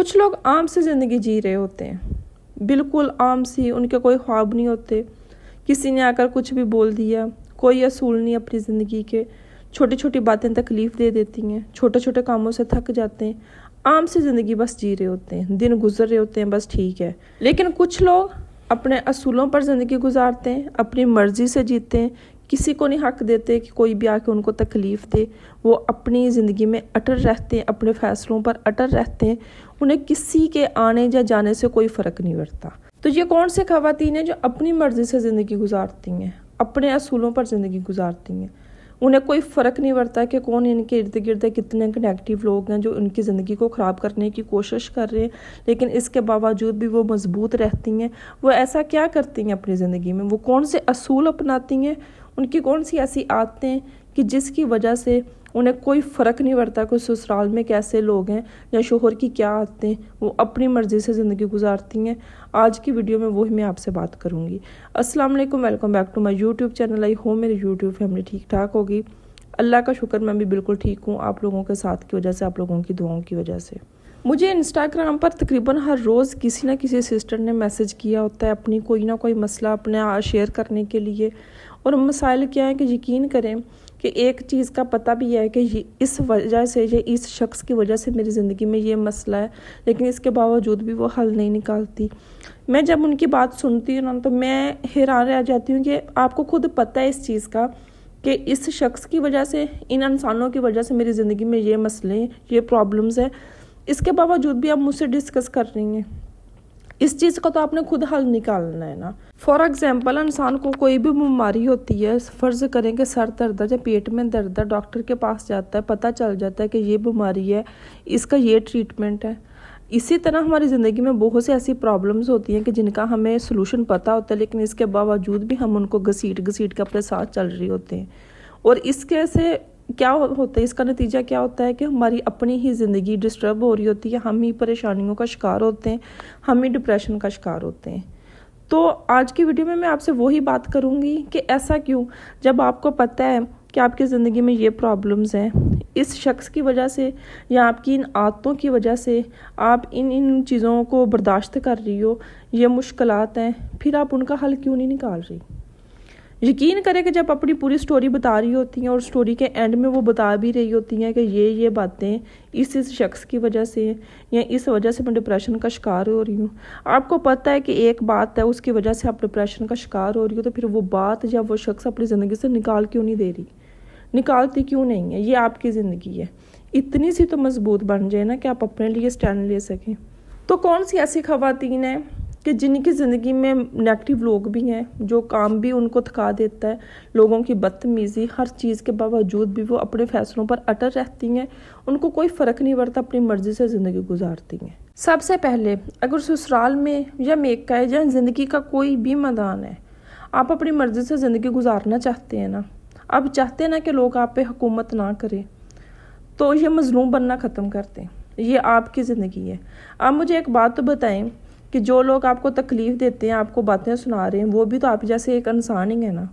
कुछ लोग आम सी ज़िंदगी जी रहे होते हैं, बिल्कुल आम सी, उनके कोई ख्वाब नहीं होते। किसी ने आकर कुछ भी बोल दिया, कोई असूल नहीं अपनी ज़िंदगी के। छोटी छोटी बातें तकलीफ़ दे देती हैं, छोटे छोटे कामों से थक जाते हैं। आम सी ज़िंदगी बस जी रहे होते हैं, दिन गुजर रहे होते हैं, बस ठीक है। लेकिन कुछ लोग अपने असूलों पर ज़िंदगी गुजारते हैं, अपनी मर्ज़ी से जीते हैं, किसी को नहीं हक देते कि कोई भी आके उनको तकलीफ़ दे। वो अपनी ज़िंदगी में अटल रहते हैं, अपने फ़ैसलों पर अटल रहते हैं। उन्हें किसी के आने या जाने से कोई फ़र्क नहीं पड़ता। तो ये कौन से ख़वातीन हैं जो अपनी मर्ज़ी से ज़िंदगी गुजारती हैं, अपने असूलों पर ज़िंदगी गुजारती हैं। उन्हें कोई फ़र्क नहीं पड़ता कि कौन इनके इर्द गिर्द कितने नेगेटिव लोग हैं जो उनकी ज़िंदगी को ख़राब करने की कोशिश कर रहे हैं, लेकिन इसके बावजूद भी वो मजबूत रहती हैं। वो ऐसा क्या करती हैं अपनी ज़िंदगी में, वो कौन से असूल अपनाती हैं, उनकी कौन सी ऐसी आदतें कि जिसकी वजह से उन्हें कोई फ़र्क नहीं पड़ता कि ससुराल में कैसे लोग हैं या शोहर की क्या आदतें, वो अपनी मर्ज़ी से ज़िंदगी गुजारती हैं। आज की वीडियो में वही मैं आपसे बात करूँगी। अस्सलाम वालेकुम, welcome back to my YouTube channel. I hope मेरी यूट्यूब फैमिली ठीक ठाक होगी। अल्लाह का शुक्र, मैं भी बिल्कुल ठीक हूँ, आप लोगों के साथ की वजह से, आप लोगों की दुआओं की वजह से। मुझे इंस्टाग्राम पर तकरीबन हर रोज़ किसी ना किसी सिस्टर ने मैसेज किया होता है अपनी कोई ना कोई मसला अपने शेयर करने के लिए। और मसाइल क्या है कि यकीन करें कि एक चीज़ का पता भी है कि इस वजह से, ये इस शख्स की वजह से मेरी ज़िंदगी में ये मसला है, लेकिन इसके बावजूद भी वो हल नहीं निकालती। मैं जब उनकी बात सुनती हूँ ना, तो मैं हैरान रह जाती हूँ कि आपको खुद पता है इस चीज़ का कि इस शख्स की वजह से, इन इंसानों की वजह से मेरी ज़िंदगी में ये मसले, ये प्रॉब्लम्स हैं, इसके बावजूद भी आप मुझसे डिस्कस कर रही हैं। इस चीज़ का तो आपने खुद हल निकालना है ना। फॉर एग्जांपल, इंसान को कोई भी बीमारी होती है, फ़र्ज़ करें कि सर दर्द है या पेट में दर्द है, डॉक्टर के पास जाता है, पता चल जाता है कि ये बीमारी है, इसका ये ट्रीटमेंट है। इसी तरह हमारी ज़िंदगी में बहुत सी ऐसी प्रॉब्लम्स होती हैं कि जिनका हमें सलूशन पता होता है, लेकिन इसके बावजूद भी हम उनको घसीट घसीट के अपने साथ चल रहे होते हैं। और इसके से क्या होता है, इसका नतीजा क्या होता है कि हमारी अपनी ही ज़िंदगी डिस्टर्ब हो रही होती है, हम ही परेशानियों का शिकार होते हैं, हम ही डिप्रेशन का शिकार होते हैं। तो आज की वीडियो में मैं आपसे वही बात करूंगी कि ऐसा क्यों, जब आपको पता है कि आपकी ज़िंदगी में ये प्रॉब्लम्स हैं, इस शख्स की वजह से या आपकी इन आदतों की वजह से आप इन चीज़ों को बर्दाश्त कर रही हो, ये मुश्किलात हैं, फिर आप उनका हल क्यों नहीं निकाल रही। यकीन करें कि जब अपनी पूरी स्टोरी बता रही होती हैं और स्टोरी के एंड में वो बता भी रही होती हैं कि ये बातें इस शख्स की वजह से या इस वजह से मैं डिप्रेशन का शिकार हो रही हूँ, आपको पता है कि एक बात है उसकी वजह से आप डिप्रेशन का शिकार हो रही हो, तो फिर वो बात या वो शख्स अपनी ज़िंदगी से निकाल क्यों नहीं दे रही, निकालती क्यों नहीं है। ये आपकी ज़िंदगी है, इतनी सी तो मजबूत बन जाए ना कि आप अपने लिए स्टैंड ले सकें। तो कौन सी ऐसी ख़वातीन हैं कि जिनकी ज़िंदगी में नेगेटिव लोग भी हैं, जो काम भी उनको थका देता है, लोगों की बदतमीज़ी, हर चीज़ के बावजूद भी वो अपने फ़ैसलों पर अटल रहती हैं, उनको कोई फ़र्क नहीं पड़ता, अपनी मर्ज़ी से ज़िंदगी गुजारती हैं। सबसे पहले, अगर ससुराल में या मेका है या ज़िंदगी का कोई भी मैदान है, आप अपनी मर्ज़ी से ज़िंदगी गुजारना चाहते हैं ना, आप चाहते हैं ना कि लोग आप पे हुकूमत ना करें, तो ये मज़लूम बनना ख़त्म कर दें। ये आपकी ज़िंदगी है। आप मुझे एक बात तो बताएं कि जो लोग आपको तकलीफ़ देते हैं, आपको बातें सुना रहे हैं, वो भी तो आप जैसे एक इंसान ही है ना।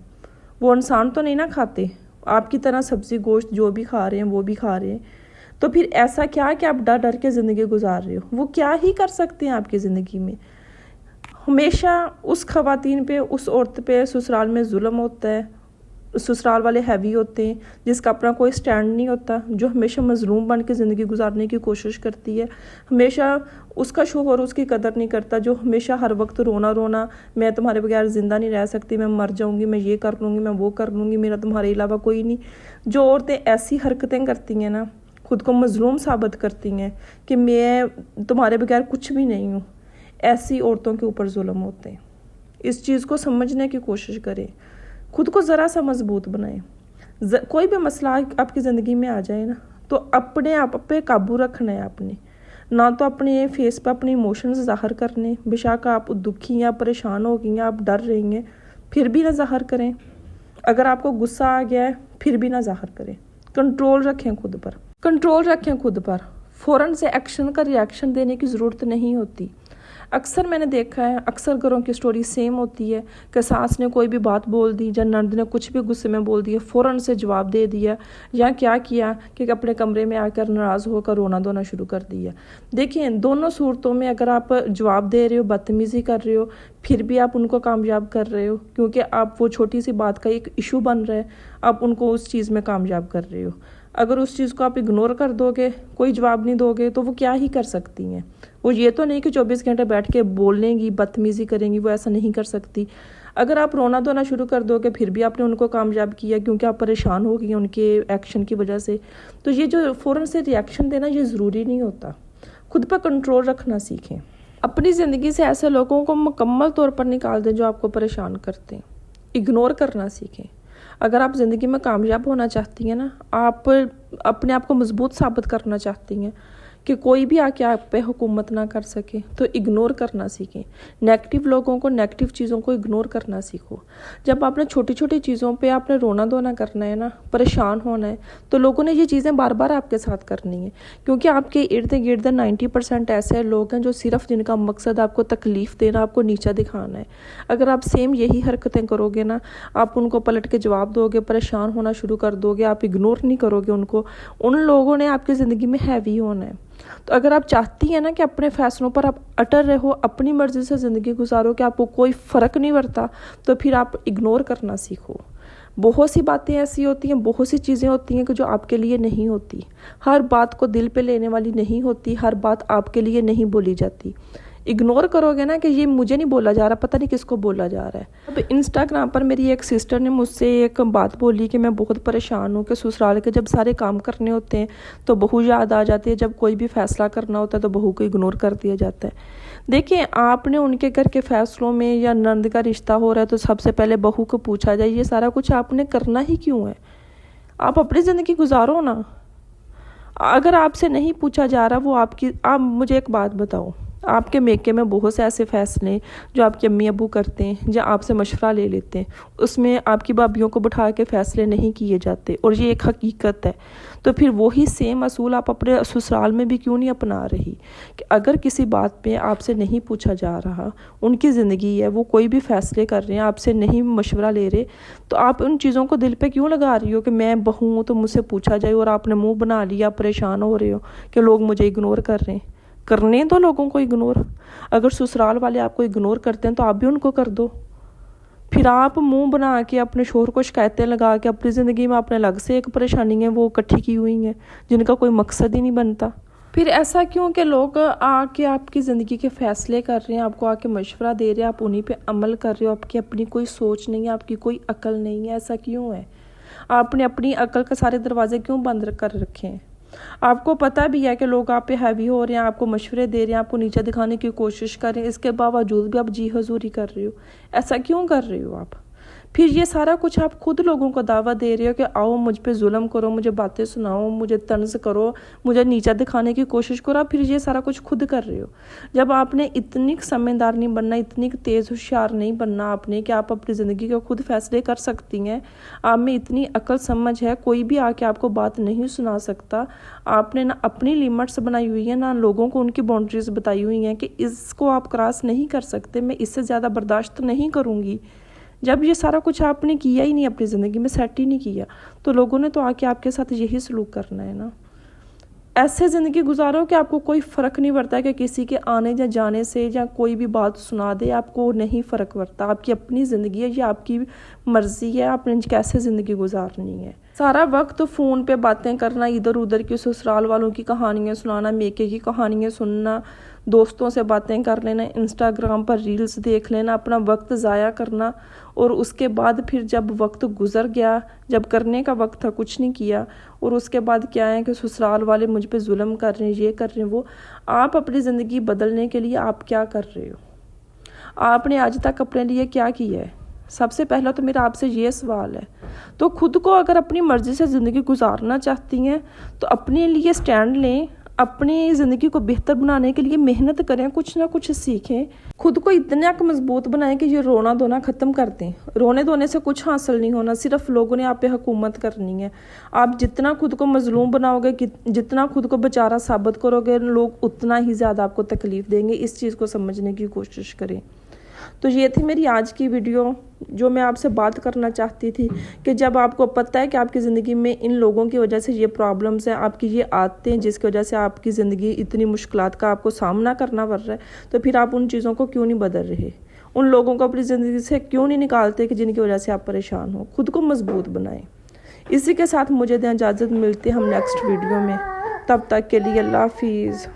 वो इंसान तो नहीं ना खाते, आपकी तरह सब्ज़ी गोश्त जो भी खा रहे हैं वो भी खा रहे हैं। तो फिर ऐसा क्या कि आप डर डर के ज़िंदगी गुजार रहे हो, वो क्या ही कर सकते हैं आपकी ज़िंदगी में। हमेशा उस ख़वातीन पे, उस औरत पे ससुराल में जुल्म होता है, ससुराल वाले हैवी होते हैं, जिसका अपना कोई स्टैंड नहीं होता, जो हमेशा मजलूम बन के ज़िंदगी गुजारने की कोशिश करती है। हमेशा उसका शोहर उसकी कदर नहीं करता, जो हमेशा हर वक्त रोना रोना, मैं तुम्हारे बगैर ज़िंदा नहीं रह सकती, मैं मर जाऊंगी, मैं ये कर लूँगी, मैं वो कर लूँगी, मेरा तुम्हारे अलावा कोई नहीं। जो औरतें ऐसी हरकतें करती हैं ना, खुद को मजलूम साबित करती हैं कि मैं तुम्हारे बगैर कुछ भी नहीं हूँ, ऐसी औरतों के ऊपर जुल्म होते हैं। इस चीज़ को समझने की कोशिश करें, खुद को ज़रा सा मजबूत बनाएं। कोई भी मसला आपकी ज़िंदगी में आ जाए ना, तो अपने आप पे काबू रखना है आपने, ना तो अपने फेस पे अपने इमोशंस ज़ाहिर करने। बेशक आप दुखी या परेशान हो गई हैं, आप डर रही हैं, फिर भी ना ज़ाहिर करें। अगर आपको गुस्सा आ गया है, फिर भी ना ज़ाहिर करें। कंट्रोल रखें खुद पर, कंट्रोल रखें खुद पर। फ़ौरन से एक्शन का रिएक्शन देने की ज़रूरत नहीं होती। اکثر میں نے دیکھا ہے، اکثر گھروں کی سٹوری سیم ہوتی ہے کہ ساس نے کوئی بھی بات بول دی یا نند نے کچھ بھی غصے میں بول دیا، فوراً سے جواب دے دیا، یا کیا کیا کہ اپنے کمرے میں آ کر ناراض ہو کر رونا دھونا شروع کر دیا۔ دیکھیں، دونوں صورتوں میں اگر آپ جواب دے رہے ہو، بدتمیزی کر رہے ہو، پھر بھی آپ ان کو کامیاب کر رہے ہو، کیونکہ آپ وہ چھوٹی سی بات کا ایک ایشو بن رہا ہے، آپ ان کو اس چیز میں کامیاب کر رہے ہو۔ اگر اس چیز کو آپ اگنور کر دو گے، کوئی جواب نہیں دو گے، تو وہ کیا ہی کر سکتی ہیں۔ وہ یہ تو نہیں کہ 24 گھنٹے بیٹھ کے بولیں گی، بدتمیزی کریں گی، وہ ایسا نہیں کر سکتی۔ اگر آپ رونا دھونا شروع کر دو گے، پھر بھی آپ نے ان کو کامیاب کیا، کیونکہ آپ پریشان ہو گئی ان کے ایکشن کی وجہ سے۔ تو یہ جو فوراً سے ری ایکشن دینا، یہ ضروری نہیں ہوتا۔ خود پر کنٹرول رکھنا سیکھیں۔ اپنی زندگی سے ایسے لوگوں کو مکمل طور پر نکال دیں جو آپ کو پریشان کرتے ہیں۔ اگنور کرنا سیکھیں۔ اگر آپ زندگی میں کامیاب ہونا چاہتی ہیں نا، آپ اپنے آپ کو مضبوط ثابت کرنا چاہتی ہیں کہ کوئی بھی آ کے آپ پہ حکومت نہ کر سکے، تو اگنور کرنا سیکھیں۔ نیگیٹو لوگوں کو، نیگیٹو چیزوں کو اگنور کرنا سیکھو۔ جب آپ نے چھوٹی چھوٹی چیزوں پہ آپ نے رونا دھونا کرنا ہے نا، پریشان ہونا ہے، تو لوگوں نے یہ چیزیں بار بار آپ کے ساتھ کرنی ہے، کیونکہ آپ کے ارد گرد 90% ایسے لوگ ہیں جو صرف جن کا مقصد آپ کو تکلیف دینا، آپ کو نیچا دکھانا ہے۔ اگر آپ سیم یہی حرکتیں کرو گے نا، آپ ان کو پلٹ کے جواب دو گے، پریشان ہونا شروع کر دو گے، آپ اگنور نہیں کرو گے ان کو، ان لوگوں نے آپ کی زندگی میں ہیوی ہونا ہے۔ تو اگر آپ چاہتی ہیں نا کہ اپنے فیصلوں پر آپ اٹل رہو، اپنی مرضی سے زندگی گزارو کہ آپ کو کوئی فرق نہیں پڑتا، تو پھر آپ اگنور کرنا سیکھو۔ بہت سی باتیں ایسی ہوتی ہیں، بہت سی چیزیں ہوتی ہیں کہ جو آپ کے لیے نہیں ہوتی۔ ہر بات کو دل پہ لینے والی نہیں ہوتی، ہر بات آپ کے لیے نہیں بولی جاتی۔ اگنور کرو گے نا کہ یہ مجھے نہیں بولا جا رہا، پتہ نہیں کس کو بولا جا رہا ہے۔ اب انسٹاگرام پر میری ایک سسٹر نے مجھ سے ایک بات بولی کہ میں بہت پریشان ہوں کہ سسرال کے جب سارے کام کرنے ہوتے ہیں تو بہو یاد آ جاتی ہے، جب کوئی بھی فیصلہ کرنا ہوتا ہے تو بہو کو اگنور کر دیا جاتا ہے۔ دیکھیں، آپ نے ان کے گھر کے فیصلوں میں یا نند کا رشتہ ہو رہا ہے تو سب سے پہلے بہو کو پوچھا جائے یہ سارا کچھ آپ نے کرنا ہی کیوں ہے؟ آپ اپنی زندگی گزارو نا۔ اگر آپ سے نہیں پوچھا جا رہا، وہ آپ مجھے ایک بات بتاؤ، آپ کے میکے میں بہت سے ایسے فیصلے جو آپ کے امی ابو کرتے ہیں یا آپ سے مشورہ لے لیتے ہیں، اس میں آپ کی بھابھیوں کو بٹھا کے فیصلے نہیں کیے جاتے، اور یہ ایک حقیقت ہے۔ تو پھر وہی سیم اصول آپ اپنے سسرال میں بھی کیوں نہیں اپنا رہی کہ اگر کسی بات پہ آپ سے نہیں پوچھا جا رہا، ان کی زندگی ہے، وہ کوئی بھی فیصلے کر رہے ہیں، آپ سے نہیں مشورہ لے رہے، تو آپ ان چیزوں کو دل پہ کیوں لگا رہی ہو کہ میں بہو ہوں تو مجھ سے پوچھا جائے، اور آپ نے منہ بنا لیا، پریشان ہو رہے ہو کہ لوگ مجھے اگنور کر رہے ہیں۔ کرنے دو لوگوں کو اگنور۔ اگر سسرال والے آپ کو اگنور کرتے ہیں تو آپ بھی ان کو کر دو۔ پھر آپ منہ بنا کے اپنے شوہر کو شکایتیں لگا کے اپنی زندگی میں اپنے الگ سے ایک پریشانی ہے وہ اکٹھی کی ہوئی ہیں جن کا کوئی مقصد ہی نہیں بنتا۔ پھر ایسا کیوں کہ لوگ آ کے آپ کی زندگی کے فیصلے کر رہے ہیں، آپ کو آ کے مشورہ دے رہے ہیں، آپ انہی پہ عمل کر رہے ہو، آپ کی اپنی کوئی سوچ نہیں ہے، آپ کی کوئی عقل نہیں ہے؟ ایسا کیوں ہے؟ آپ نے اپنی عقل کے سارے دروازے کیوں بند کر رکھے ہیں؟ آپ کو پتہ بھی ہے کہ لوگ آپ پہ ہیوی ہو رہے ہیں، آپ کو مشورے دے رہے ہیں، آپ کو نیچے دکھانے کی کوشش کر رہے ہیں، اس کے باوجود بھی آپ جی حضوری کر رہے ہو۔ ایسا کیوں کر رہے ہو آپ؟ پھر یہ سارا کچھ آپ خود لوگوں کو دعوت دے رہے ہو کہ آؤ مجھ پہ ظلم کرو، مجھے باتیں سناؤ، مجھے طنز کرو، مجھے نیچا دکھانے کی کوشش کرو، پھر یہ سارا کچھ خود کر رہے ہو۔ جب آپ نے اتنی سمجھدار نہیں بننا، اتنی تیز ہوشیار نہیں بننا آپ نے کہ آپ اپنی زندگی کو خود فیصلے کر سکتی ہیں، آپ میں اتنی عقل سمجھ ہے، کوئی بھی آ کے آپ کو بات نہیں سنا سکتا۔ آپ نے نہ اپنی لیمٹس بنائی ہوئی ہیں، نہ لوگوں کو ان کی باؤنڈریز بتائی ہوئی ہیں کہ اس کو آپ کراس نہیں کر سکتے، میں اس سے زیادہ برداشت نہیں کروں گی۔ جب یہ سارا کچھ آپ نے کیا ہی نہیں، اپنی زندگی میں سیٹ ہی نہیں کیا، تو لوگوں نے تو آ کے آپ کے ساتھ یہی سلوک کرنا ہے نا۔ ایسے زندگی گزارو کہ آپ کو کوئی فرق نہیں پڑتا کہ کسی کے آنے یا جانے سے یا کوئی بھی بات سنا دے، آپ کو نہیں فرق پڑتا۔ آپ کی اپنی زندگی ہے، یہ آپ کی مرضی ہے، آپ نے کیسے زندگی گزارنی ہے۔ سارا وقت فون پہ باتیں کرنا، ادھر ادھر کی سسرال والوں کی کہانیاں سنانا، میکے کی کہانیاں سننا، دوستوں سے باتیں کر لینا، انسٹاگرام پر ریلز دیکھ لینا، اپنا وقت ضائع کرنا، اور اس کے بعد پھر جب وقت گزر گیا، جب کرنے کا وقت تھا کچھ نہیں کیا، اور اس کے بعد کیا ہے کہ سسرال والے مجھ پہ ظلم کر رہے ہیں، یہ کر رہے ہیں وہ۔ آپ اپنی زندگی بدلنے کے لیے آپ کیا کر رہے ہو؟ آپ نے آج تک اپنے لیے کیا کیا ہے؟ سب سے پہلا تو میرا آپ سے یہ سوال ہے۔ تو خود کو اگر اپنی مرضی سے زندگی گزارنا چاہتی ہیں تو اپنے لیے سٹینڈ لیں، अपनी ज़िंदगी को बेहतर बनाने के लिए मेहनत करें, कुछ ना कुछ सीखें, खुद को इतना मजबूत बनाएं कि ये रोना धोना ख़त्म कर दें। रोने धोने से कुछ हासिल नहीं होना, सिर्फ लोगों ने आप पे हुकूमत करनी है। आप जितना खुद को मजलूम बनाओगे, जितना खुद को बेचारा साबित करोगे, लोग उतना ही ज़्यादा आपको तकलीफ़ देंगे। इस चीज़ को समझने की कोशिश करें। तो ये थी मेरी आज की वीडियो, जो मैं आपसे बात करना चाहती थी कि जब आपको पता है कि आपकी ज़िंदगी में इन लोगों की वजह से ये प्रॉब्लम्स हैं, आपकी ये आदतें जिसकी वजह से आपकी ज़िंदगी इतनी मुश्किलात का आपको सामना करना पड़ रहा है, तो फिर आप उन चीज़ों को क्यों नहीं बदल रहे? उन लोगों को अपनी ज़िंदगी से क्यों नहीं निकालते कि जिनकी वजह से आप परेशान हो? खुद को मजबूत बनाएं। इसी के साथ मुझे दें इजाज़त, मिलते हैं हम नेक्स्ट वीडियो में। तब तक के लिए अल्लाह हाफिज़।